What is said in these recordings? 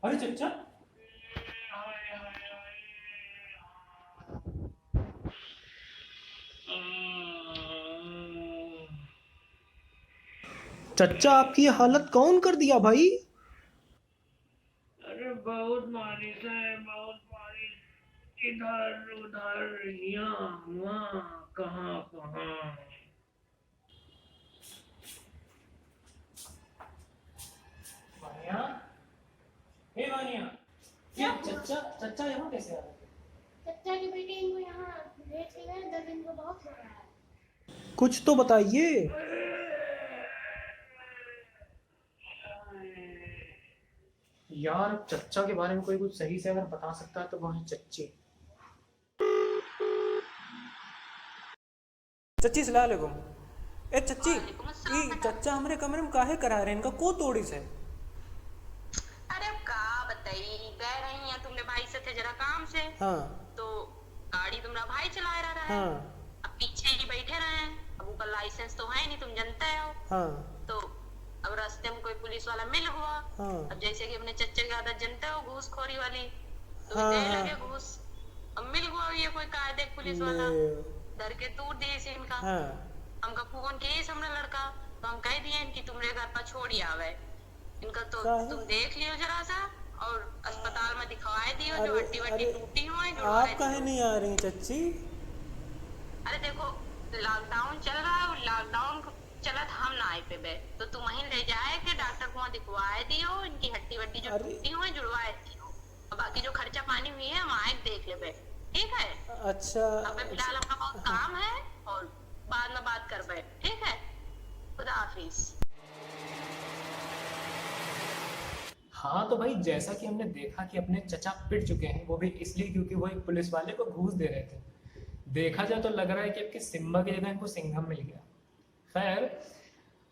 अरे चचा। चचा आपकी ये हालत कौन कर दिया भाई? अरे बहुत बारिश है, बहुत बारिश। इधर उधर यहाँ वहाँ कहाँ कहाँ। वानिया, हे वानिया, ये क्या हुआ? चचा चचा यहाँ कैसे आ गए? चचा के बेटे इनको यहाँ भेज के गए, दर्द इनको बहुत हो रहा है। कुछ तो बताइए। यार चचा के बारे में कोई कुछ सही से अगर बता सकता है तो वो है चच्ची। चच्ची सलाम अलैकुम। ए चच्ची, वालेकुम ये अस्सलाम बेटा। चचा हमारे कमरे में काहे करा रहे हैं? इनका को तोड़ी से? अरे अब का बताई, कह रही हैं तुमने भाई से थे जरा काम से। हाँ तो गाड़ी तुम्हारा भाई चला रहा है। हाँ अब पीछे ही बैठे रहे हैं। अब ऊपर लाइसेंस तो है नहीं, तुम जानते हो। हाँ तो अब रास्ते में कोई पुलिस वाला मिल हुआ। हाँ अब जैसे कि अपने चच्चे की आदत जानते हो, घूसखोरी वाली, तो हाँ दे हाँ। लगे घूस। अब मिल हुआ ये कोई कायदे पुलिस ले। वाला, डर के दूर दिए से इनका। हाँ। हमका फोन किए हमने लड़का, तो हम कह दिए इनकी तुम्हारे घर पर छोड़ आवे। इनका तो काहे? तुम देख लियो जरा सा, और अस्पताल में दिखवाए दियो, जो अरे हड्डी वड्डी अरे, टूटी हो आप जुड़वाए काहे दियो। नहीं आ रही चच्ची? अरे देखो, लॉकडाउन चल रहा है, और लॉकडाउन चलत हम ना आए पे बे, तो तुम वहीं ले जाए के डॉक्टर को वहाँ दिखवाए दियो, इनकी हड्डी वड्डी जो अरे टूटी हो जुड़वाए दियो, और बाकी जो खर्चा पानी हुई है हम आए देख ले बे। ठीक है? अच्छा अब फिलहाल अपना बहुत काम है, और बाद में बात कर बे। ठीक है? खुदा हाफिज। हाँ तो भाई जैसा कि हमने देखा कि अपने चचा पिट चुके हैं, वो भी इसलिए क्योंकि वो एक पुलिस वाले को घूस दे रहे थे। देखा जाए तो लग रहा है कि आपके सिम्बा की जगह इनको सिंघम मिल गया। खैर,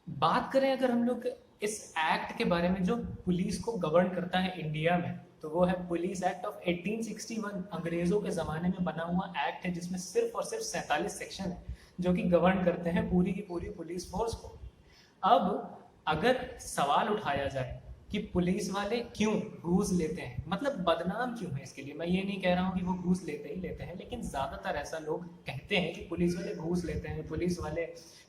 बात करें अगर हम लोग इस एक्ट के बारे में जो पुलिस को गवर्न करता है इंडिया में, तो वो है पुलिस एक्ट ऑफ 1861। अंग्रेजों के जमाने में बना हुआ एक्ट है जिसमें सिर्फ और सिर्फ 47 सेक्शन है जो कि गवर्न करते हैं पूरी की पूरी पुलिस फोर्स को। अब अगर सवाल उठाया जाए कि पुलिस वाले क्यों घूस लेते हैं, मतलब बदनाम क्यों है इसके लिए, मैं ये नहीं कह रहा हूँ कि वो घूस लेते ही लेते हैं, लेकिन ज्यादातर ऐसा लोग कहते हैं कि पुलिस वाले घूस लेते हैं, पुलिस वाले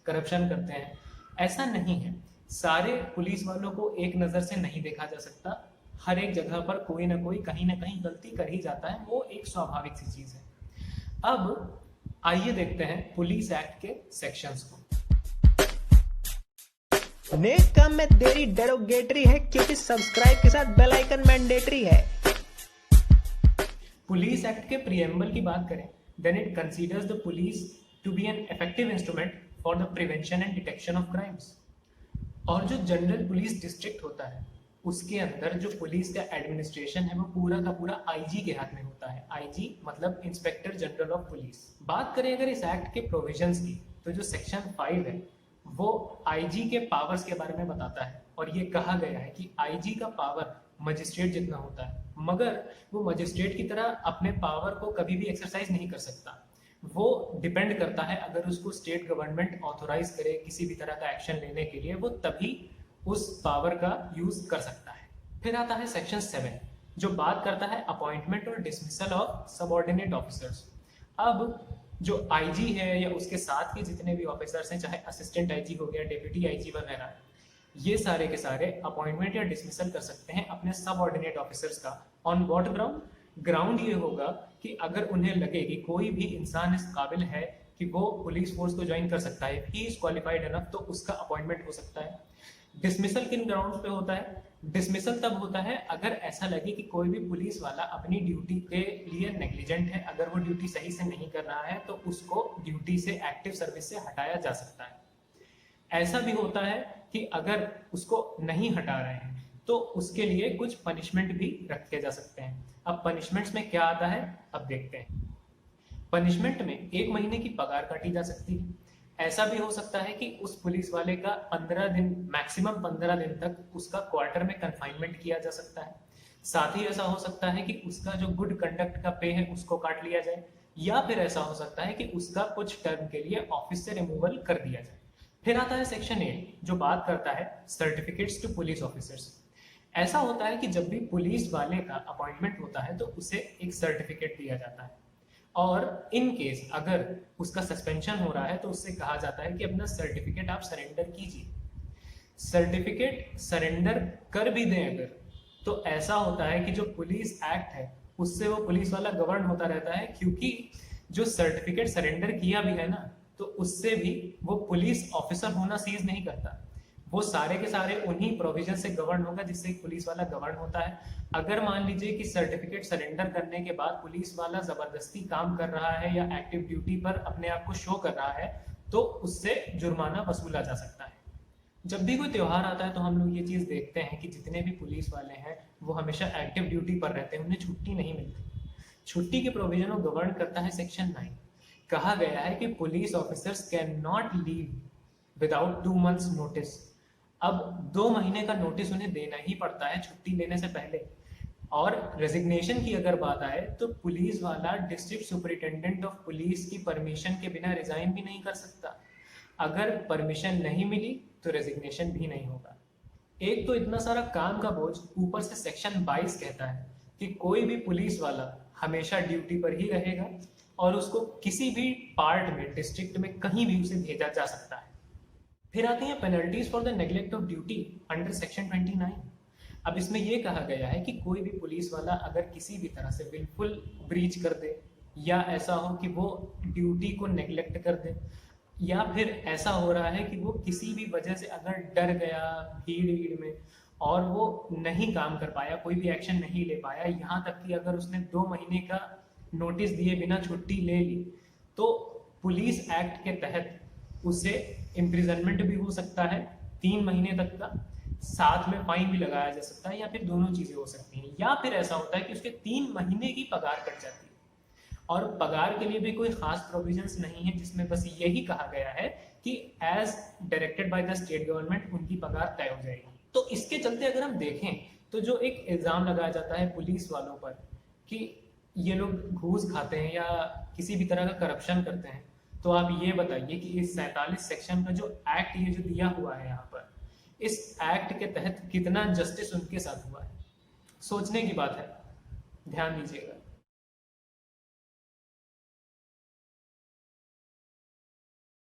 करप्शन करते हैं। ऐसा नहीं है। सारे पुलिस वालों को एक नज़र से नहीं देखा जा सकता। हर एक जगह पर कोई ना कोई कहीं ना कहीं गलती कर ही जाता है, वो एक स्वाभाविक सी चीज़ है। अब आइए देखते हैं पुलिस एक्ट के सेक्शंस को। नेक्स्ट काम में देरी डेरोगेटरी है क्योंकि सब्सक्राइब के साथ बेल आइकन मैंडेटरी है। पुलिस एक्ट के प्रियम्बल की बात करें, then it considers the police to be an effective instrument for the prevention and detection of crimes. और जो जनरल पुलिस डिस्ट्रिक्ट होता है उसके अंदर जो पुलिस का एडमिनिस्ट्रेशन है वो पूरा का पूरा आईजी के हाथ में होता है। आईजी मतलब इंस्पेक्टर जनरल ऑफ पुलिस। बात करें अगर इस एक्ट के प्रोविजंस की, तो जो सेक्शन 5 है वो आईजी के पावर्स के बारे में बताता है, और ये कहा गया है कि आईजी का पावर मजिस्ट्रेट जितना होता है, मगर वो मजिस्ट्रेट की तरह अपने पावर को कभी भी एक्सरसाइज नहीं कर सकता। वो डिपेंड करता है, अगर उसको स्टेट गवर्नमेंट ऑथोराइज करे किसी भी तरह का एक्शन लेने के लिए, वो तभी उस पावर का यूज कर सकता है। फिर आता है सेक्शन 7 जो बात करता है अपॉइंटमेंट और डिसमिसल ऑफ सबऑर्डिनेट ऑफिसर्स। अब जो आईजी है या उसके साथ के जितने भी ऑफिसर्स हैं, चाहे असिस्टेंट आईजी हो गया, डेप्यूटी आईजी वगैरह, ये सारे के सारे अपॉइंटमेंट या डिसमिसल कर सकते हैं अपने सबऑर्डिनेट ऑफिसर्स का। On what ground? ग्राउंड ये होगा कि अगर उन्हें लगे कि कोई भी इंसान इस काबिल है कि वो पुलिस फोर्स को ज्वाइन कर सकता है, ही इज क्वालिफाइड एनफ, तो उसका अपॉइंटमेंट हो सकता है। डिसमिसल किन ग्राउंड्स पे होता है? डिसमिसल तब होता है अगर ऐसा लगे कि कोई भी पुलिस वाला अपनी ड्यूटी के लिए नेग्लिजेंट है, अगर वो ड्यूटी सही से नहीं कर रहा है तो उसको ड्यूटी से, एक्टिव सर्विस से हटाया जा सकता है। ऐसा भी होता है कि अगर उसको नहीं हटा रहे हैं तो उसके लिए कुछ पनिशमेंट भी रखे जा सकते हैं। अब पनिशमेंट्स में क्या आता है, अब देखते हैं। पनिशमेंट में 1 महीने की पगार काटी जा सकती है। ऐसा भी हो सकता है कि उस पुलिस वाले का 15 दिन, मैक्सिमम 15 दिन तक उसका क्वार्टर में कन्फाइनमेंट किया जा सकता है। साथ ही ऐसा हो सकता है कि उसका जो गुड कंडक्ट का पे है उसको काट लिया जाए, या फिर ऐसा हो सकता है कि उसका कुछ टर्म के लिए ऑफिस से रिमूवल कर दिया जाए। फिर आता है सेक्शन 8 जो बात करता है सर्टिफिकेट्स टू पुलिस ऑफिसर्स। ऐसा होता है कि जब भी पुलिस वाले का अपॉइंटमेंट होता है तो उसे एक सर्टिफिकेट दिया जाता है, और इन केस अगर उसका सस्पेंशन हो रहा है तो उससे कहा जाता है कि अपना सर्टिफिकेट आप सरेंडर कीजिए। सर्टिफिकेट सरेंडर कर भी दें अगर, तो ऐसा होता है कि जो पुलिस एक्ट है उससे वो पुलिस वाला गवर्न होता रहता है, क्योंकि जो सर्टिफिकेट सरेंडर किया भी है ना, तो उससे भी वो पुलिस ऑफिसर होना सीज नहीं करता। वो सारे के सारे उन्हीं प्रोविजन से गवर्न होगा जिससे एक पुलिस वाला गवर्न होता है। अगर मान लीजिए कि सर्टिफिकेट सरेंडर करने के बाद पुलिस वाला जबरदस्ती काम कर रहा है या एक्टिव ड्यूटी पर अपने आप को शो कर रहा है, तो उससे जुर्माना वसूला जा सकता है। जब भी कोई त्योहार आता है तो हम लोग ये चीज़ देखते हैं कि जितने भी पुलिस वाले हैं वो हमेशा एक्टिव ड्यूटी पर रहते हैं, उन्हें छुट्टी नहीं मिलती। छुट्टी के प्रोविजन को गवर्न करता है सेक्शन 9। कहा गया है कि police officers can not leave without 2 months notice. अब 2 महीने का नोटिस उन्हें देना ही पड़ता है छुट्टी लेने से पहले। और रेजिग्नेशन की अगर बात आए तो पुलिस वाला डिस्ट्रिक्ट सुपरिटेंडेंट ऑफ पुलिस की परमिशन के बिना रिजाइन भी नहीं कर सकता। अगर परमिशन नहीं मिली तो रेजिग्नेशन भी नहीं होगा। एक तो इतना सारा काम का बोझ, ऊपर से सेक्शन 22 कहता है कि कोई भी पुलिस वाला हमेशा ड्यूटी पर ही रहेगा और उसको किसी भी पार्ट में, डिस्ट्रिक्ट में कहीं भी उसे भेजा जा सकता है। फिर आती हैं penalties for the neglect of duty under section 29। अब इसमें यह कहा गया है कि कोई भी पुलिस वाला अगर किसी भी तरह से विलफुल ब्रीच कर दे, या ऐसा हो कि वो ड्यूटी को नेग्लेक्ट कर दे, या फिर ऐसा हो रहा है कि वो किसी भी वजह से अगर डर गया भीड़ में और वो नहीं काम कर पाया, कोई भी एक्शन नहीं ले पाया, यहाँ तक कि अगर उसने 2 महीने का नोटिस दिए बिना छुट्टी ले ली, तो पुलिस एक्ट के तहत उसे इम्प्रिजनमेंट भी हो सकता है 3 महीने तक का, साथ में फाइन भी लगाया जा सकता है, या फिर दोनों चीजें हो सकती हैं। या फिर ऐसा होता है कि उसके 3 महीने की पगार कट जाती है, और पगार के लिए भी कोई खास प्रोविजंस नहीं है, जिसमें बस यही कहा गया है कि as directed by the state government उनकी पगार तय हो जाएगी। तो इसके चलते अगर हम देखें तो जो एक इल्ज़ाम लगाया जाता है पुलिस वालों पर कि ये लोग घूस खाते हैं या किसी भी तरह का करप्शन करते हैं, तो आप ये बताइए कि इस 47 सेक्शन का जो एक्ट ये जो दिया हुआ है यहाँ पर, इस एक्ट के तहत कितना जस्टिस उनके साथ हुआ है? सोचने की बात है, ध्यान दीजिएगा।